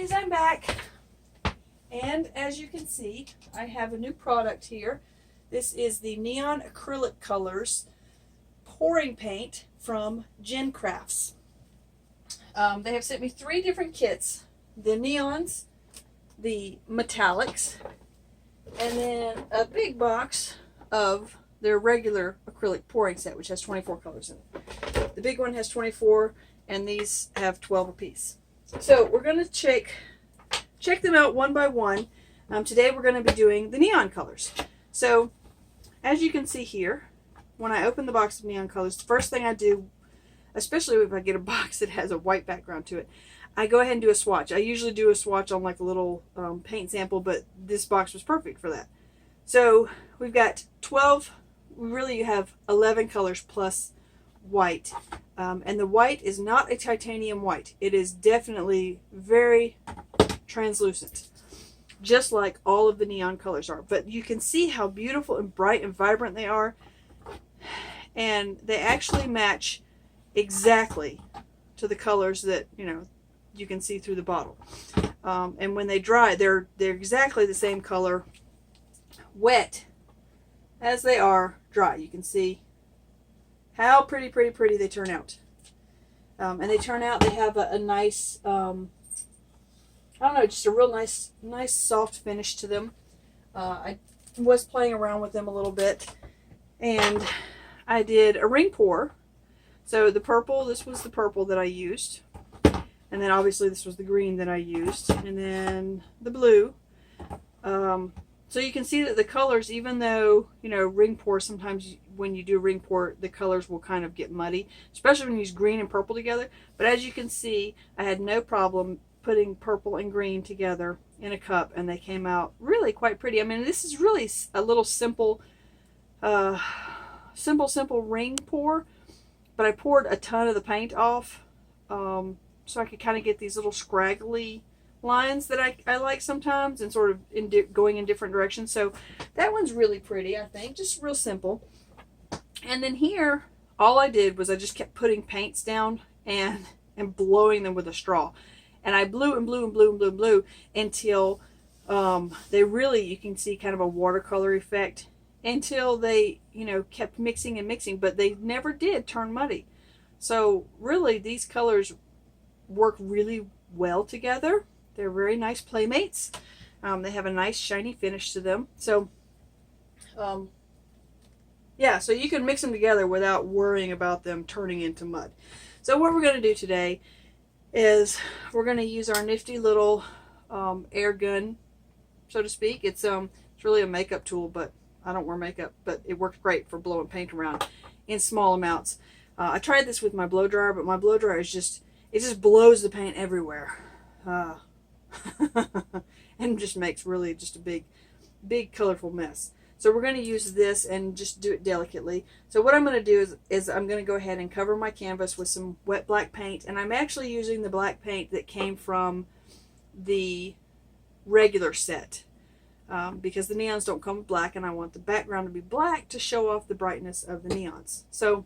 guys, I'm back, and as you can see, I have a new product here. This is the Neon Acrylic Colors Pouring Paint from GenCrafts. They have sent me 3 different kits: the neons, the metallics, and then a big box of their regular acrylic pouring set, which has 24 colors in it. The big one has 24, and these have 12 apiece. So we're going to check them out one by one. Today we're going to be doing the neon colors. So as you can see here, when I open the box of neon colors, the first thing I do, especially if I get a box that has a white background to it, I go ahead and do a swatch. I usually do a swatch on like a little paint sample, but this box was perfect for that. So we've got 12, really you have 11 colors plus white. And the white is not a titanium white. It is definitely very translucent, just like all of the neon colors are. But you can see how beautiful and bright and vibrant they are. And they actually match exactly to the colors that, you can see through the bottle. And when they dry, they're exactly the same color wet as they are dry. You can see how pretty they turn out. And they turn out, they have a nice, I don't know, just a real nice soft finish to them. I was playing around with them a little bit, and I did a ring pour. So the purple, this was the purple that I used. And then obviously this was the green that I used. And then the blue. So you can see that the colors, even though, ring pour, sometimes when you do ring pour, the colors will kind of get muddy, especially when you use green and purple together. But as you can see, I had no problem putting purple and green together in a cup, and they came out really quite pretty. I mean, this is really a little simple ring pour, but I poured a ton of the paint off, so I could kind of get these little scraggly lines that I like sometimes, and sort of going in different directions. So that one's really pretty, I think, just real simple. And then here, all I did was I just kept putting paints down and blowing them with a straw. And I blew and blew and blew and blew and blew until they really, you can see kind of a watercolor effect, until they, kept mixing and mixing, but they never did turn muddy. So really, these colors work really well together. They're very nice playmates. They have a nice shiny finish to them. So, yeah, so you can mix them together without worrying about them turning into mud. So what we're going to do today is we're going to use our nifty little air gun, so to speak. It's really a makeup tool, but I don't wear makeup, but it works great for blowing paint around in small amounts. I tried this with my blow dryer, but my blow dryer is just blows the paint everywhere. And just makes really just a big colorful mess. So we're going to use this and just do it delicately. So what I'm going to do is I'm going to go ahead and cover my canvas with some wet black paint, and I'm actually using the black paint that came from the regular set, because the neons don't come with black, and I want the background to be black to show off the brightness of the neons. So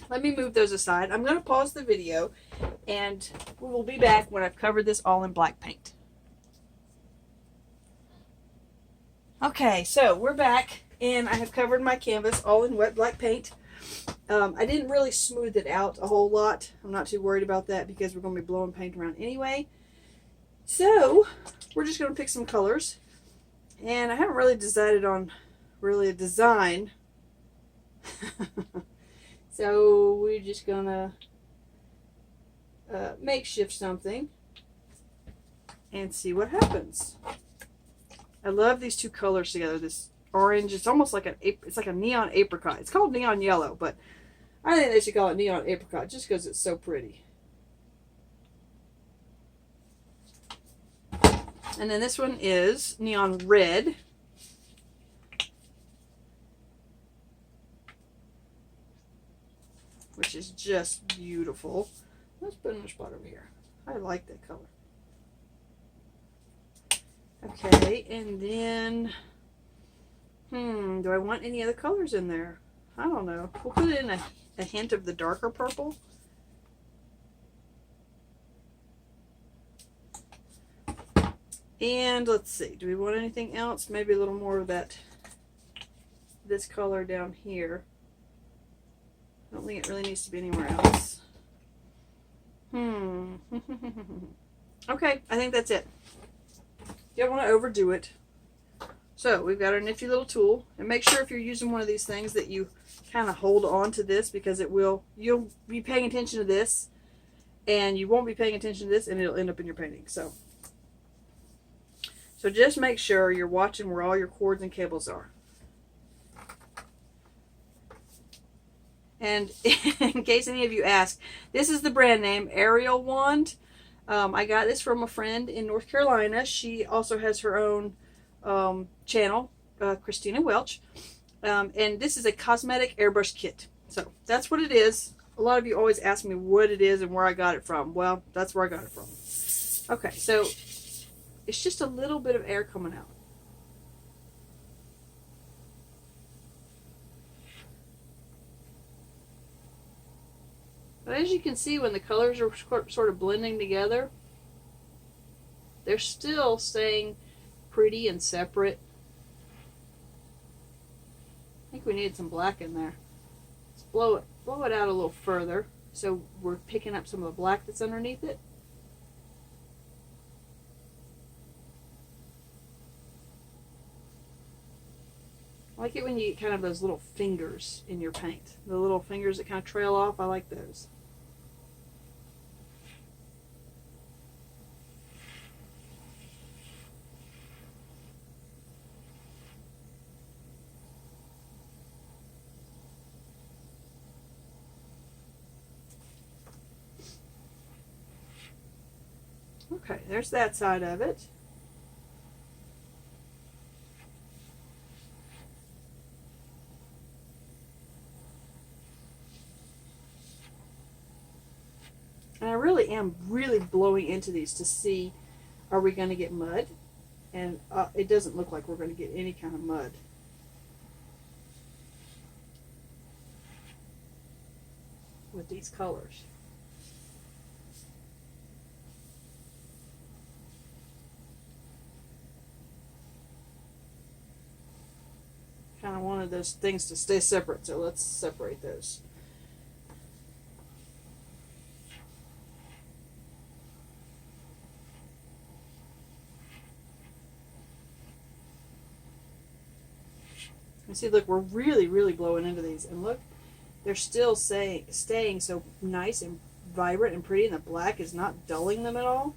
let me move those aside. I'm going to pause the video, and we will be back when I've covered this all in black paint. Okay, so we're back, and I have covered my canvas all in wet black paint. I didn't really smooth it out a whole lot. I'm not too worried about that because we're going to be blowing paint around anyway. So we're just going to pick some colors, and I haven't really decided on really a design. So we're just gonna makeshift something and see what happens. I love these two colors together. This orange, it's almost like it's like a neon apricot. It's called neon yellow, but I think they should call it neon apricot just because it's so pretty. And then this one is neon red. Which is just beautiful. Let's put in a spot over here. I like that color. Okay, and then, do I want any other colors in there? I don't know. We'll put in a hint of the darker purple. And let's see, do we want anything else? Maybe a little more of this color down here. I don't think it really needs to be anywhere else. Okay, I think that's it. You don't want to overdo it. So we've got our nifty little tool, and make sure if you're using one of these things that you kind of hold on to this, because you'll be paying attention to this and you won't be paying attention to this and it'll end up in your painting. So just make sure you're watching where all your cords and cables are. And in case any of you ask, this is the brand name Ariel Wand. I got this from a friend in North Carolina. She also has her own channel, Christina Welch. And this is a cosmetic airbrush kit. So that's what it is. A lot of you always ask me what it is and where I got it from. Well, that's where I got it from. Okay, so it's just a little bit of air coming out. But as you can see, when the colors are sort of blending together, they're still staying pretty and separate. I think we need some black in there. Let's blow it out a little further so we're picking up some of the black that's underneath it. I like it when you get kind of those little fingers in your paint. The little fingers that kind of trail off, I like those. Okay, there's that side of it. And I really am blowing into these to see, are we going to get mud? And it doesn't look like we're going to get any kind of mud. With these colors. Kind of wanted those things to stay separate, so let's separate those. You see, look, we're really blowing into these, and look, they're still staying so nice and vibrant and pretty, and the black is not dulling them at all.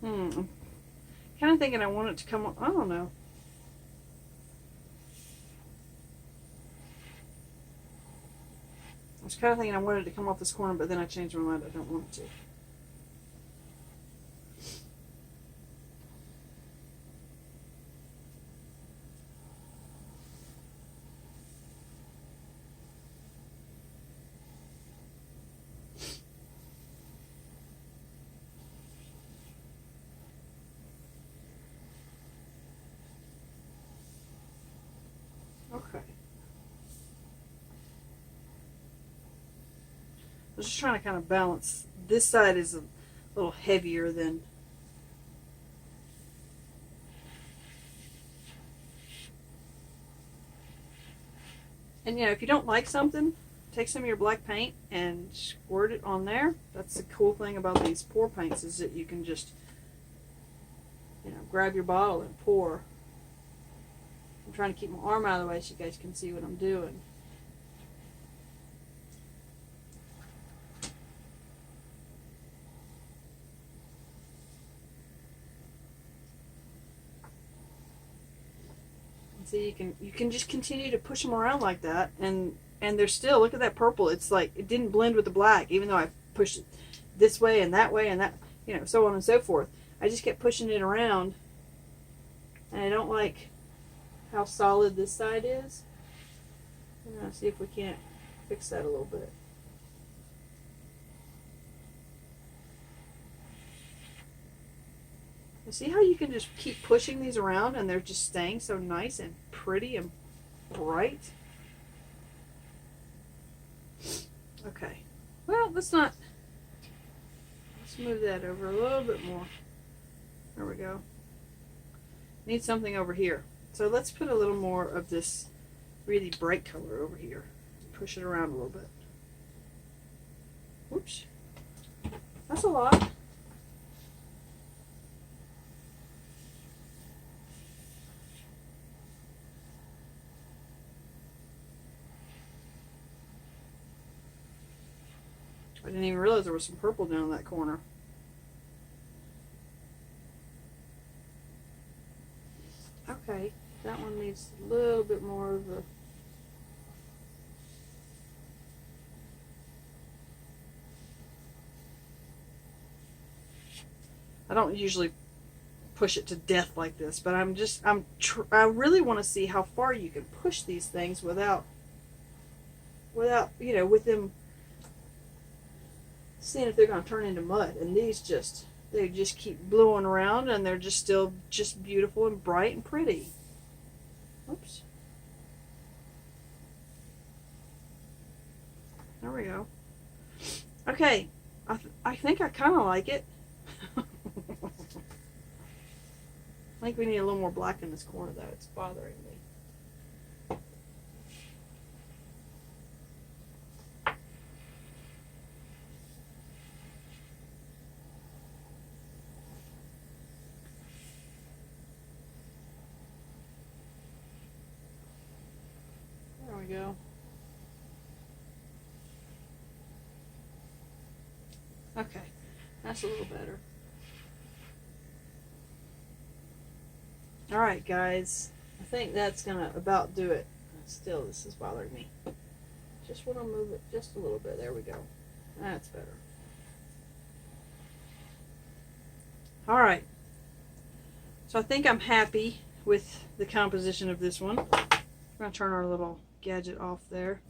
I'm kind of thinking I want it to come on, I don't know. I was kind of thinking I wanted it to come off this corner, but then I changed my mind. I don't want it to. Okay. I was just trying to kind of balance. This side is a little heavier than. And you know, if you don't like something, take some of your black paint and squirt it on there. That's the cool thing about these pour paints, is that you can just, you know, grab your bottle and pour. I'm trying to keep my arm out of the way so you guys can see what I'm doing. And see, you can just continue to push them around like that, and they're still, look at that purple. It's like it didn't blend with the black, even though I pushed it this way and that, you know, so on and so forth. I just kept pushing it around, and I don't like how solid this side is. I'm going to see if we can't fix that a little bit. You see how you can just keep pushing these around and they're just staying so nice and pretty and bright? Okay. Well, let's move that over a little bit more. There we go. Need something over here. So let's put a little more of this really bright color over here. Push it around a little bit. Whoops. That's a lot. I didn't even realize there was some purple down in that corner. Okay, that one needs a little bit more of a... I don't usually push it to death like this, but I really want to see how far you can push these things without, you know, with them seeing if they're going to turn into mud. And these they just keep blowing around, and they're just still just beautiful and bright and pretty. Oops. There we go. Okay, I think I kind of like it. I think we need a little more black in this corner, though. It's bothering me. There we go. Okay, that's a little better. Alright guys, I think that's gonna about do it. Still, this is bothering me. Just want to move it just a little bit. There we go. That's better. Alright, so I think I'm happy with the composition of this one. I'm going to turn our little gadget off there.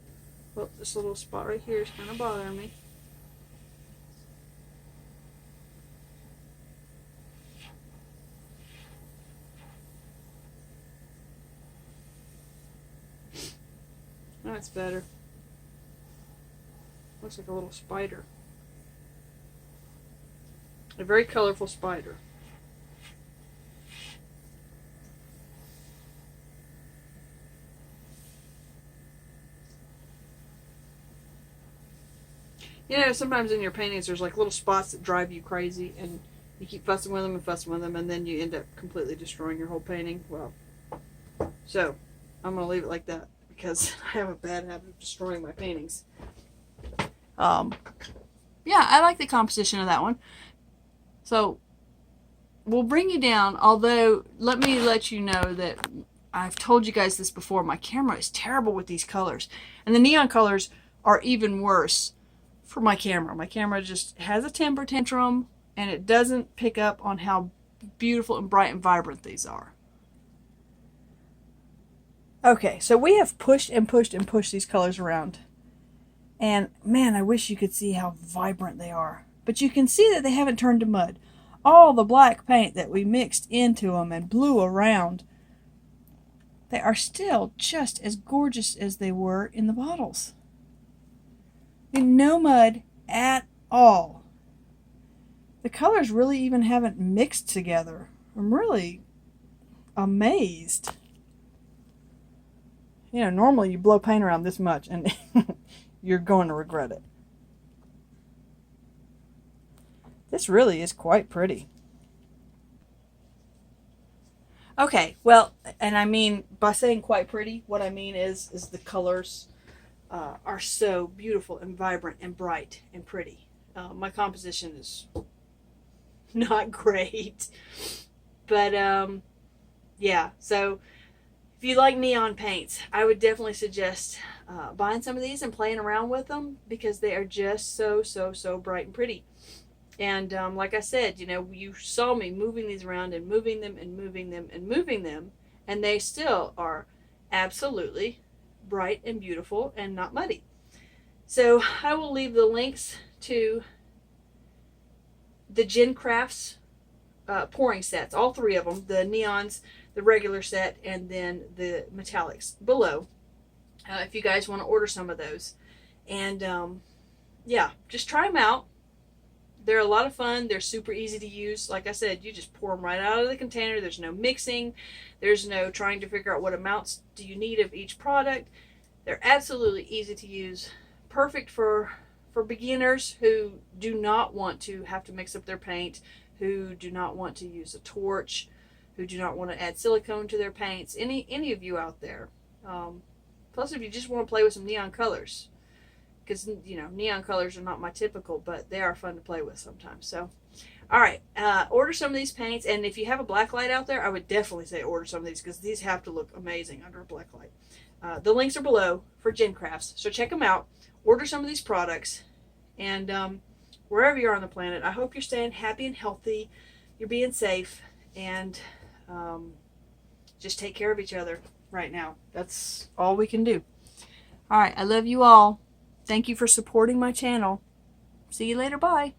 Oh, this little spot right here is kind of bothering me. That's better. Looks like a little spider. A very colorful spider. You know, sometimes in your paintings there's like little spots that drive you crazy, and you keep fussing with them, and then you end up completely destroying your whole painting. Well, so I'm going to leave it like that, because I have a bad habit of destroying my paintings. Yeah, I like the composition of that one. So we'll bring you down, although let me let you know that I've told you guys this before, my camera is terrible with these colors. And the neon colors are even worse for my camera. My camera just has a temper tantrum, and it doesn't pick up on how beautiful and bright and vibrant these are. Okay, so we have pushed and pushed and pushed these colors around. And man, I wish you could see how vibrant they are. But you can see that they haven't turned to mud. All the black paint that we mixed into them and blew around, they are still just as gorgeous as they were in the bottles. And no mud at all. The colors really even haven't mixed together. I'm really amazed. You know, normally you blow paint around this much and you're going to regret it. This really is quite pretty. Okay, well, and I mean, by saying quite pretty, what I mean is the colors are so beautiful and vibrant and bright and pretty. My composition is not great, but yeah, so if you like neon paints, I would definitely suggest buying some of these and playing around with them, because they are just so bright and pretty. And like I said, you know, you saw me moving these around and moving them and moving them and moving them, and they still are absolutely bright and beautiful and not muddy. So I will leave the links to the GenCrafts pouring sets, all three of them, the neons, the regular set, and then the metallics below, if you guys want to order some of those. And yeah, just try them out. They're a lot of fun. They're super easy to use. Like I said, you just pour them right out of the container. There's no mixing. There's no trying to figure out what amounts do you need of each product. They're absolutely easy to use. Perfect for beginners who do not want to have to mix up their paint, who do not want to use a torch, who do not want to add silicone to their paints. Any of you out there. Plus, if you just want to play with some neon colors, because, you know, neon colors are not my typical, but they are fun to play with sometimes. So, all right, order some of these paints, and if you have a black light out there, I would definitely say order some of these, because these have to look amazing under a black light. The links are below for GenCrafts, so check them out. Order some of these products, and wherever you are on the planet, I hope you're staying happy and healthy, you're being safe, and just take care of each other right now. That's all we can do. All right, I love you all. Thank you for supporting my channel. See you later. Bye.